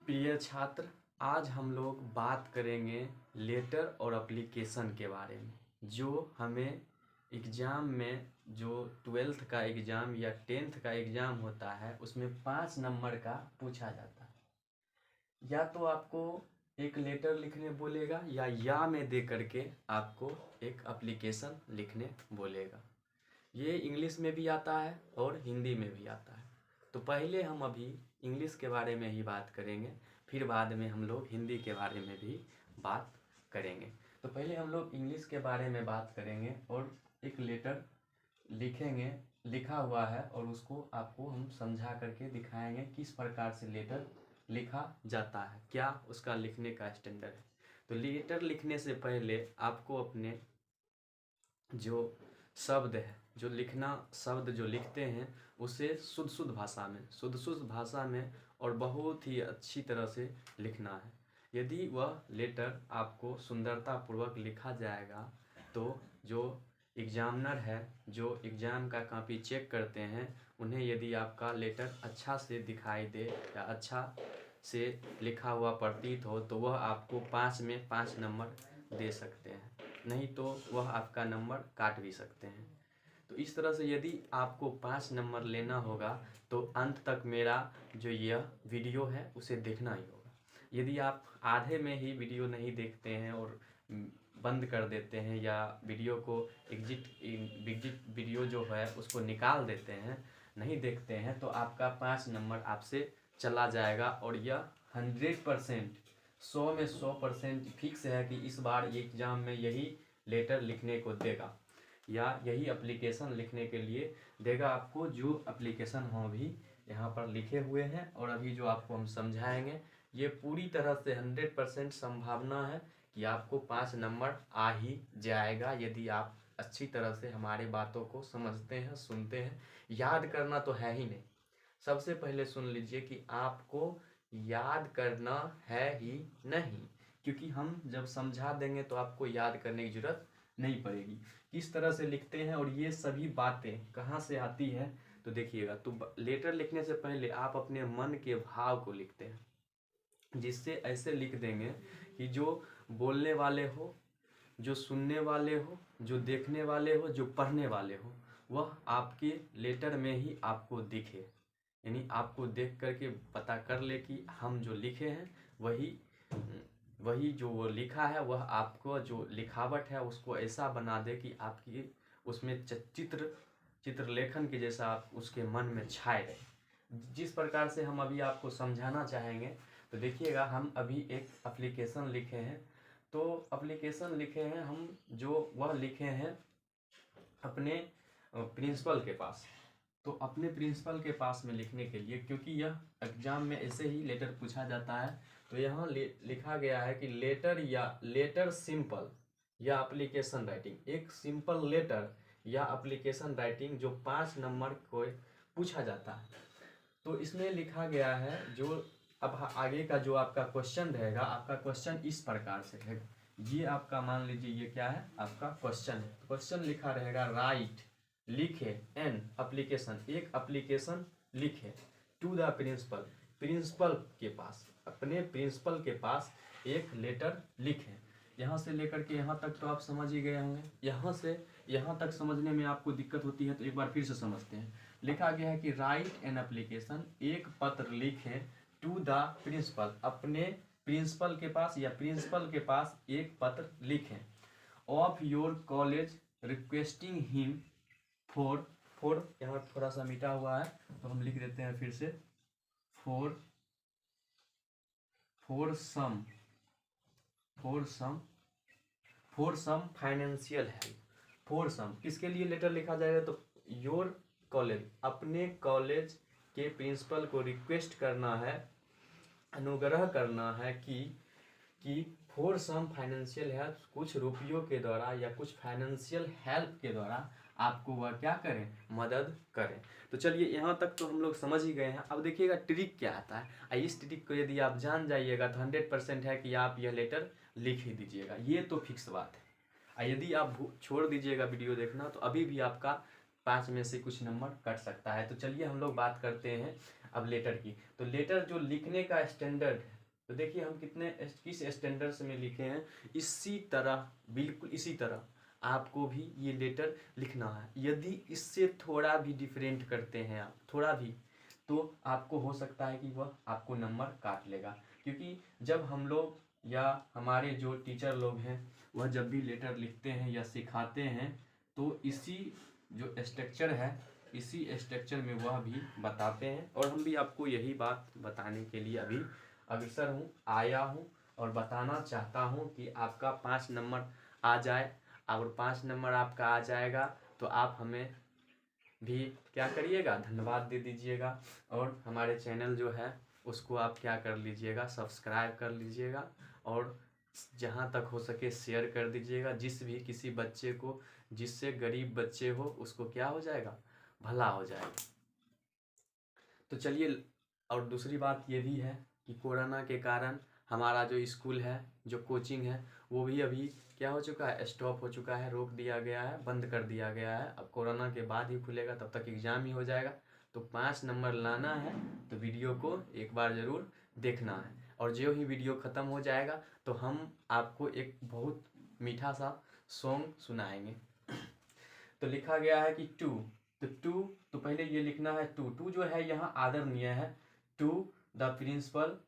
प्रिय छात्र, आज हम लोग बात करेंगे लेटर और एप्लीकेशन के बारे में, जो हमें एग्ज़ाम में जो 12th का एग्ज़ाम या 10th का एग्ज़ाम होता है उसमें 5 नंबर का पूछा जाता है। या तो आपको एक लेटर लिखने बोलेगा या में दे करके आपको एक एप्लीकेशन लिखने बोलेगा। ये इंग्लिश में भी आता है और हिंदी में भी आता है। तो पहले हम अभी इंग्लिश के बारे में ही बात करेंगे, फिर बाद में हम लोग हिंदी के बारे में भी बात करेंगे। तो पहले हम लोग इंग्लिश के बारे में बात करेंगे और एक लेटर लिखेंगे, लिखा हुआ है, और उसको आपको हम समझा करके दिखाएंगे किस प्रकार से लेटर लिखा जाता है, क्या उसका लिखने का स्टैंडर्ड है। तो लेटर लिखने से पहले आपको अपने जो शब्द है, जो लिखना शब्द जो लिखते हैं उसे शुद्ध शुद्ध भाषा में और बहुत ही अच्छी तरह से लिखना है। यदि वह लेटर आपको सुंदरतापूर्वक लिखा जाएगा तो जो एग्जामिनर है, जो एग्ज़ाम का कॉपी चेक करते हैं, उन्हें यदि आपका लेटर अच्छा से दिखाई दे या अच्छा से लिखा हुआ प्रतीत हो तो वह आपको 5 में 5 नंबर दे सकते हैं, नहीं तो वह आपका नंबर काट भी सकते हैं। तो इस तरह से यदि आपको 5 नंबर लेना होगा तो अंत तक मेरा जो यह वीडियो है उसे देखना ही होगा। यदि आप आधे में ही वीडियो नहीं देखते हैं और बंद कर देते हैं या वीडियो को एग्जिट वीडियो जो है उसको निकाल देते हैं, नहीं देखते हैं, तो आपका 5 नंबर आपसे चला जाएगा। और यह 100% 100 में 100% फिक्स है कि इस बार ये एग्ज़ाम में यही लेटर लिखने को देगा या यही एप्लीकेशन लिखने के लिए देगा आपको। जो एप्लीकेशन हम अभी यहाँ पर लिखे हुए हैं और अभी जो आपको हम समझाएंगे, ये पूरी तरह से 100% संभावना है कि आपको 5 नंबर आ ही जाएगा यदि आप अच्छी तरह से हमारे बातों को समझते हैं, सुनते हैं। याद करना तो है ही नहीं। सबसे पहले सुन लीजिए कि आपको याद करना है ही नहीं, क्योंकि हम जब समझा देंगे तो आपको याद करने की ज़रूरत नहीं पड़ेगी। किस तरह से लिखते हैं और ये सभी बातें कहाँ से आती है तो देखिएगा। तो लेटर लिखने से पहले आप अपने मन के भाव को लिखते हैं, जिससे ऐसे लिख देंगे कि जो बोलने वाले हो, जो सुनने वाले हो, जो देखने वाले हो, जो पढ़ने वाले हो, वह आपके लेटर में ही आपको दिखे। यानी आपको देख करके पता कर ले कि हम जो लिखे हैं वही जो वो लिखा है, वह आपको जो लिखावट है उसको ऐसा बना दे कि आपकी उसमें चित्रलेखन के जैसा आप उसके मन में छाए रहे। जिस प्रकार से हम अभी आपको समझाना चाहेंगे, तो देखिएगा हम अभी एक एप्लीकेशन लिखे हैं। तो एप्लीकेशन लिखे हैं हम, जो वह लिखे हैं अपने प्रिंसिपल के पास। तो अपने प्रिंसिपल के पास में लिखने के लिए, क्योंकि यह एग्जाम में ऐसे ही लेटर पूछा जाता है, तो यहाँ लिखा गया है कि लेटर सिंपल या एप्लीकेशन राइटिंग। एक सिंपल लेटर या एप्लीकेशन राइटिंग जो 5 नंबर को पूछा जाता है। तो इसमें लिखा गया है, जो अब आगे का जो आपका क्वेश्चन रहेगा, आपका क्वेश्चन इस प्रकार से है। ये आपका मान लीजिए ये क्या है, आपका क्वेश्चन है। क्वेश्चन लिखा रहेगा राइट, लिखे एन एप्लीकेशन, एक एप्लीकेशन लिखे टू द प्रिंसिपल, प्रिंसिपल के पास, अपने प्रिंसिपल के पास एक लेटर लिखे। यहाँ से लेकर के यहाँ तक तो आप समझ ही गए होंगे। यहाँ से यहाँ तक समझने में आपको दिक्कत होती है तो एक बार फिर से समझते हैं। लिखा गया है कि राइट एन एप्लीकेशन, एक पत्र लिखें टू द प्रिंसिपल, अपने प्रिंसिपल के पास या प्रिंसिपल के पास एक पत्र लिखें of your college requesting him for यहाँ थोड़ा सा मिटा हुआ है तो हम लिख देते हैं फिर से, for some financial help. For some किसके लिए लेटर लिखा जाएगा, तो योर कॉलेज, अपने कॉलेज के प्रिंसिपल को रिक्वेस्ट करना है, अनुग्रह करना है कि फॉर सम फाइनेंशियल हेल्प, कुछ रुपयों के द्वारा या कुछ फाइनेंशियल हेल्प के द्वारा आपको वह क्या करें, मदद करें। तो चलिए यहाँ तक तो हम लोग समझ ही गए हैं। अब देखिएगा ट्रिक क्या आता है। इस ट्रिक को यदि आप जान जाइएगा तो 100% है कि आप यह लेटर लिख ही दीजिएगा, ये तो फिक्स बात है। यदि आप छोड़ दीजिएगा वीडियो देखना तो अभी भी आपका 5 में से कुछ नंबर कट सकता है। तो चलिए हम लोग बात करते हैं अब लेटर की। तो लेटर जो लिखने का स्टैंडर्ड है, तो देखिए हम किस स्टैंडर्ड से में लिखे हैं, इसी तरह, बिल्कुल इसी तरह आपको भी ये लेटर लिखना है। यदि इससे थोड़ा भी डिफरेंट करते हैं आप, थोड़ा भी, तो आपको हो सकता है कि वह आपको नंबर काट लेगा। क्योंकि जब हम लोग या हमारे जो टीचर लोग हैं वह जब भी लेटर लिखते हैं या सिखाते हैं तो इसी जो स्ट्रक्चर है, इसी स्ट्रक्चर में वह भी बताते हैं। और हम भी आपको यही बात बताने के लिए अभी अग्रसर हूँ, आया हूँ और बताना चाहता हूँ कि आपका 5 नंबर आ जाए। और 5 नंबर आपका आ जाएगा तो आप हमें भी क्या करिएगा, धन्यवाद दे दीजिएगा। और हमारे चैनल जो है उसको आप क्या कर लीजिएगा, सब्सक्राइब कर लीजिएगा। और जहाँ तक हो सके शेयर कर दीजिएगा, जिस भी किसी बच्चे को, जिससे गरीब बच्चे हो उसको क्या हो जाएगा, भला हो जाएगा। तो चलिए, और दूसरी बात ये भी है कि कोरोना के कारण हमारा जो स्कूल है, जो कोचिंग है, वो भी अभी क्या हो चुका है, स्टॉप हो चुका है, रोक दिया गया है, बंद कर दिया गया है। अब कोरोना के बाद ही खुलेगा, तब तक एग्ज़ाम ही हो जाएगा। तो 5 नंबर लाना है तो वीडियो को एक बार ज़रूर देखना है। और जो ही वीडियो ख़त्म हो जाएगा तो हम आपको एक बहुत मीठा सा सॉन्ग सुनाएंगे। तो लिखा गया है कि टू, तो टू, तो पहले ये लिखना है टू। टू जो है यहाँ आदरणीय है। टू द प्रिंसिपल,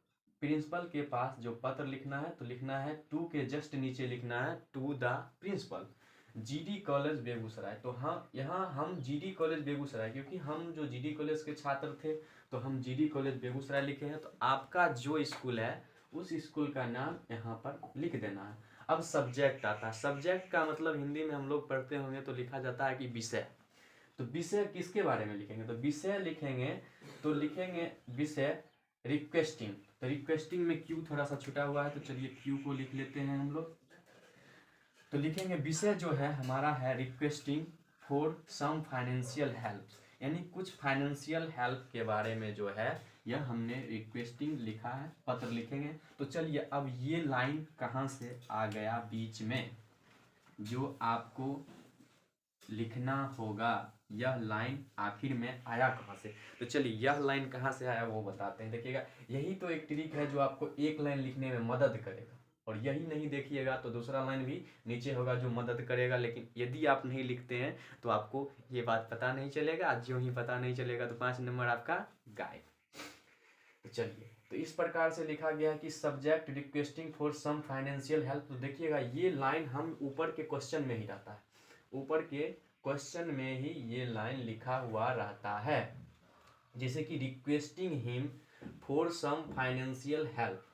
प्रिंसिपल के पास जो पत्र लिखना है तो लिखना है टू के जस्ट नीचे लिखना है to the principal, GD college Begusarai. तो हाँ, यहाँ हम जीडी कॉलेज बेगूसराय, क्योंकि हम जो जीडी कॉलेज के छात्र थे तो हम जीडी कॉलेज बेगूसराय लिखे हैं। तो आपका जो स्कूल है उस स्कूल का नाम यहाँ पर लिख देना है। अब सब्जेक्ट आता है। सब्जेक्ट का मतलब हिंदी में हम लोग पढ़ते होंगे तो लिखा जाता है कि विषय। तो विषय किसके बारे में लिखेंगे, तो विषय लिखेंगे तो लिखेंगे विषय रिक्वेस्टिंग। तो रिक्वेस्टिंग में क्यू थोड़ा सा छुटा हुआ है तो चलिए क्यू को लिख लेते हैं हम लोग। तो लिखेंगे विषय जो है हमारा है requesting for some financial help, यानी कुछ फाइनेंशियल हेल्प के बारे में जो है यह हमने रिक्वेस्टिंग लिखा है, पत्र लिखेंगे। तो चलिए अब ये लाइन कहाँ से आ गया बीच में, जो आपको लिखना होगा, यह लाइन आखिर में आया कहाँ से। तो चलिए यह लाइन कहाँ से आया वो बताते हैं। देखिएगा, यही तो एक ट्रिक है जो आपको एक लाइन लिखने में मदद करेगा। और यही नहीं देखिएगा तो दूसरा लाइन भी नीचे होगा जो मदद करेगा। लेकिन यदि आप नहीं लिखते हैं तो आपको ये बात पता नहीं चलेगा। आज जो ही पता नहीं चलेगा तो 5 नंबर आपका गायब। तो चलिए, तो इस प्रकार से लिखा गया है कि subject requesting for some financial help. तो देखिएगा ये लाइन हम ऊपर के क्वेश्चन में ही रहता है, ऊपर के क्वेश्चन में ही ये लाइन लिखा हुआ रहता है। जैसे कि requesting him for some financial help,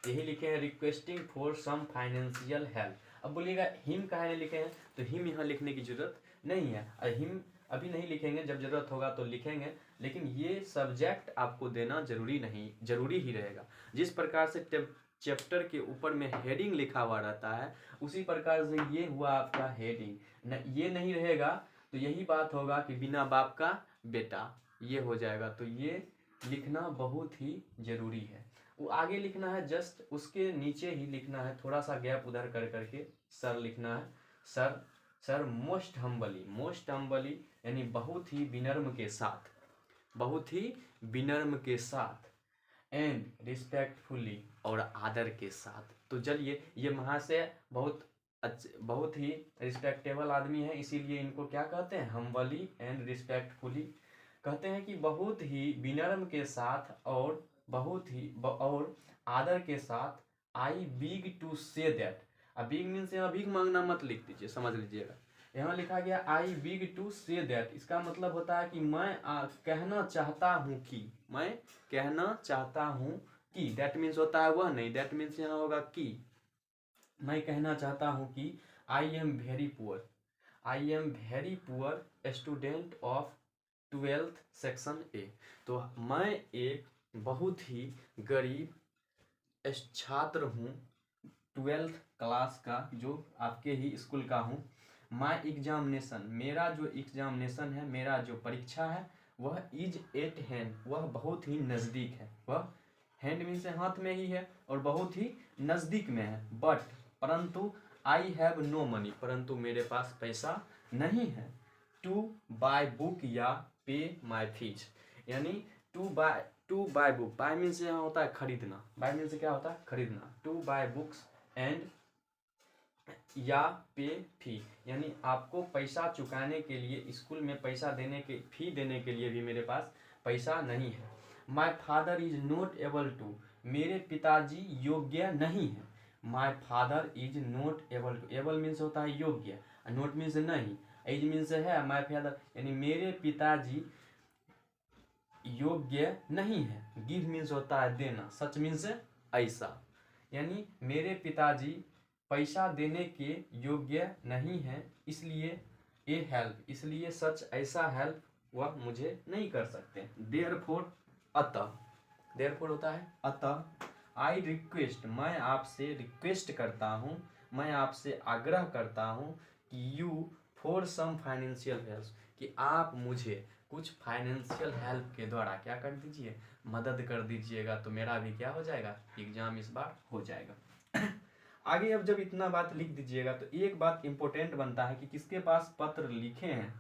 यही लिखे हैं requesting for some financial help. अब बोलिएगा हिम काहे लिखे हैं, तो हिम यहाँ लिखने की जरूरत नहीं है। हिम अभी नहीं लिखेंगे, जब जरूरत होगा तो लिखेंगे। लेकिन ये सब्जेक्ट आपको देना जरूरी ही रहेगा। जिस प्रकार से चैप्टर के ऊपर में हेडिंग लिखा हुआ रहता है उसी प्रकार से ये हुआ आपका हेडिंग। न ये नहीं रहेगा तो यही बात होगा कि बिना बाप का बेटा, ये हो जाएगा। तो ये लिखना बहुत ही जरूरी है। वो आगे लिखना है, जस्ट उसके नीचे ही लिखना है, थोड़ा सा गैप उधर कर करके सर लिखना है। सर मोस्ट हम्बली यानी बहुत ही विनम्र के साथ, बहुत ही विनम्र के साथ, एंड रिस्पेक्टफुली और आदर के साथ। तो चलिए, ये महाशय बहुत ही रिस्पेक्टेबल आदमी है, इसीलिए इनको क्या कहते हैं, हम्बली एंड रिस्पेक्टफुली कहते हैं। कि बहुत ही विनम्र के साथ और बहुत ही और आदर के साथ, आई बिग टू से दैट। अब बिग मीन्स यहाँ भीख मांगना मत लिख दीजिए, समझ लीजिएगा। यहाँ लिखा गया आई बिग टू से दैट, इसका मतलब होता है कि मैं कहना चाहता हूँ कि, मैं कहना चाहता हूँ कि, दैट मीन्स होता है वह नहीं, दैट मीन्स यहाँ होगा कि। मैं कहना चाहता हूँ कि I am very poor student of 12th section A. तो मैं एक बहुत ही गरीब छात्र हूँ 12th क्लास का, जो आपके ही स्कूल का हूँ। माई एग्जामिनेशन, मेरा जो एग्जामिनेशन है, मेरा जो परीक्षा है वह इज एट हैंड, वह बहुत ही नज़दीक है। वह हैंड मीन से हाथ में ही है और बहुत ही नज़दीक में है। परंतु आई हैव नो मनी, परंतु मेरे पास पैसा नहीं है। टू बाय बुक या पे माई फीस, यानी to buy book, buy means यहाँ होता है खरीदना, बाय मीन्स क्या होता है खरीदना, टू बाय बुक्स एंड या पे फी, यानी आपको पैसा चुकाने के लिए, स्कूल में पैसा देने के, फी देने के लिए भी मेरे पास पैसा नहीं है। My father is not able to, मेरे पिताजी योग्य नहीं है। My father is not able to, able means होता है योग्य, नॉट मीन्स नहीं, एज मीन्स है, माई फादर यानी मेरे पिताजी योग्य नहीं है। गिव मीन्स होता है देना, सच मीन्स ऐसा, यानी मेरे पिताजी पैसा देने के योग्य नहीं है, इसलिए ए हेल्प, इसलिए सच ऐसा हेल्प वह मुझे नहीं कर सकते। देयरफॉर, अतः, देयरफॉर होता है अतः, आई रिक्वेस्ट, मैं आपसे रिक्वेस्ट करता हूँ, मैं आपसे आग्रह करता हूँ कि you for some financial help, कि आप मुझे कुछ फाइनेंशियल हेल्प के द्वारा क्या कर दीजिए, मदद कर दीजिएगा, तो मेरा भी क्या हो जाएगा, एग्जाम इस बार हो जाएगा। आगे अब जब इतना बात लिख दीजिएगा तो एक बात इंपॉर्टेंट बनता है कि किसके पास पत्र लिखे हैं,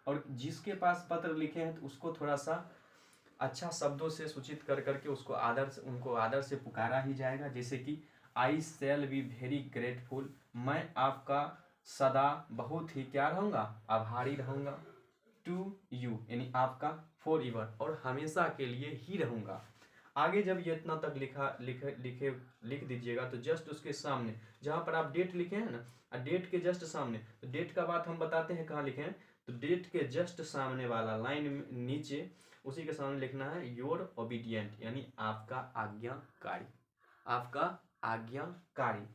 और जिसके पास पत्र लिखे हैं तो उसको थोड़ा सा अच्छा शब्दों से सूचित कर करके उसको उनको आदर से पुकारा ही जाएगा। जैसे कि आई शैल बी वेरी ग्रेटफुल, मैं आपका सदा बहुत ही क्या रहूँगा, आभारी रहूँगा। टू यू यानी आपका फॉर एवर, और हमेशा के लिए ही रहूँगा। आगे जब ये इतना तक लिख दीजिएगा तो जस्ट उसके सामने जहाँ पर आप डेट लिखे हैं ना, डेट के जस्ट सामने, तो डेट का बात हम बताते हैं कहाँ लिखे हैं, तो डेट के जस्ट सामने वाला लाइन नीचे उसी के सामने लिखना है योर ओबीडियंट, यानी आपका आज्ञाकारी, आपका आज्ञाकारी।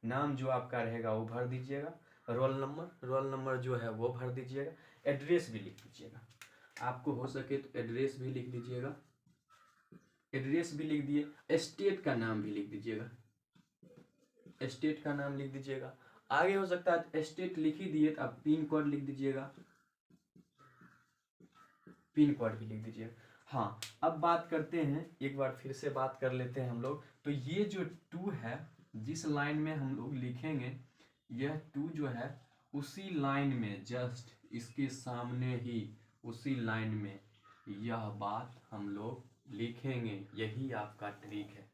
नाम जो आपका रहेगा वो भर दीजिएगा, रोल नंबर जो है वो भर दीजिएगा, एड्रेस भी लिख दीजिएगा, आपको हो सके तो एड्रेस भी लिख दीजिएगा, एड्रेस भी लिख दिए, स्टेट का नाम भी लिख दीजिएगा, स्टेट का नाम लिख दीजिएगा। आगे हो सकता है स्टेट लिख ही दिए तो आप पिन कोड लिख दीजिएगा, पिन कोड भी लिख दीजिएगा। हाँ, अब बात करते हैं, एक बार फिर से बात कर लेते हैं हम लोग। तो ये जो टू है, जिस लाइन में हम लोग लिखेंगे, यह टू जो है उसी लाइन में जस्ट इसके सामने ही उसी लाइन में यह बात हम लोग लिखेंगे, यही आपका ट्रिक है।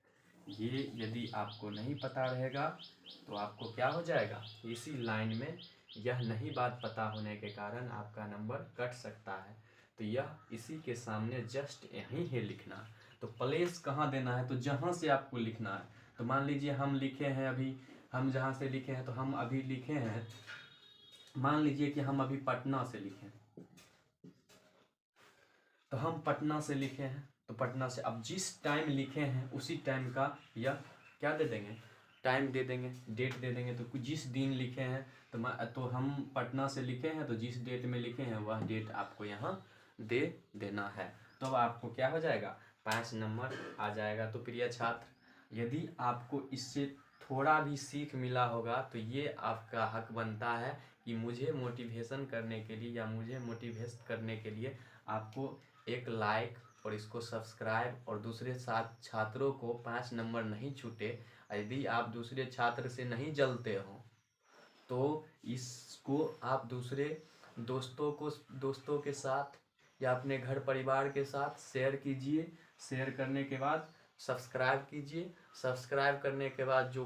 ये यदि आपको नहीं पता रहेगा तो आपको क्या हो जाएगा, इसी लाइन में यह नहीं बात पता होने के कारण आपका नंबर कट सकता है। तो यह इसी के सामने जस्ट यहीं है लिखना। तो प्लेस कहाँ देना है, तो जहाँ से आपको लिखना है। तो मान लीजिए हम लिखे हैं, अभी हम जहाँ से लिखे हैं, तो हम अभी लिखे हैं, मान लीजिए कि हम अभी पटना से लिखे हैं, तो हम पटना से लिखे हैं, तो पटना से अब जिस टाइम लिखे हैं उसी टाइम का यह क्या दे देंगे, टाइम दे देंगे, डेट दे देंगे। तो जिस दिन लिखे हैं तो हम पटना से लिखे हैं, तो जिस डेट में लिखे हैं वह डेट आपको यहाँ दे देना है। तो अब आपको क्या हो जाएगा, 5 नंबर आ जाएगा। तो प्रिय छात्र, यदि आपको इससे थोड़ा भी सीख मिला होगा तो ये आपका हक बनता है कि मुझे मोटिवेशन करने के लिए या मुझे मोटिवेट करने के लिए आपको एक लाइक और इसको सब्सक्राइब, और दूसरे छात्रों को 5 नंबर नहीं छूटे। यदि आप दूसरे छात्र से नहीं जलते हो तो इसको आप दूसरे दोस्तों के साथ या अपने घर परिवार के साथ शेयर कीजिए। शेयर करने के बाद सब्सक्राइब कीजिए। सब्सक्राइब करने के बाद जो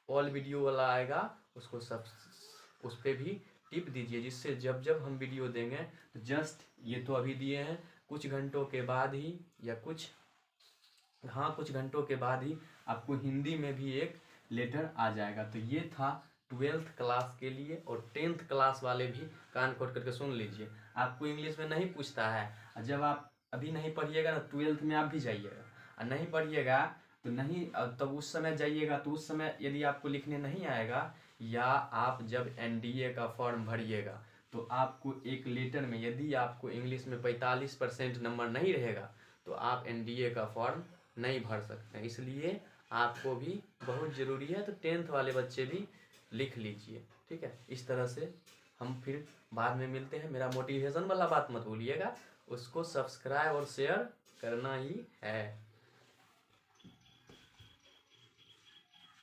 ऑल वीडियो वाला आएगा उसको उस पर भी टिप दीजिए, जिससे जब जब हम वीडियो देंगे तो जस्ट ये तो अभी दिए हैं, कुछ घंटों के बाद ही या कुछ घंटों के बाद ही आपको हिंदी में भी एक लेटर आ जाएगा। तो ये था 12th क्लास के लिए, और 10th क्लास वाले भी कान खोल करके सुन लीजिए। आपको इंग्लिश में नहीं पूछता है, जब आप अभी नहीं पढ़िएगा ना 12th में आप भी जाइएगा, और नहीं पढ़िएगा तो नहीं, तब उस समय जाइएगा तो उस समय यदि आपको लिखने नहीं आएगा, या आप जब NDA का फॉर्म भरिएगा तो आपको एक लेटर में, यदि आपको इंग्लिश में 45% नंबर नहीं रहेगा तो आप NDA का फॉर्म नहीं भर सकते हैं। इसलिए आपको भी बहुत ज़रूरी है, तो 10th वाले बच्चे भी लिख लीजिए, ठीक है। इस तरह से हम फिर बाद में मिलते हैं। मेरा मोटिवेशन वाला बात मत भूलिएगा, उसको सब्सक्राइब और शेयर करना ही है।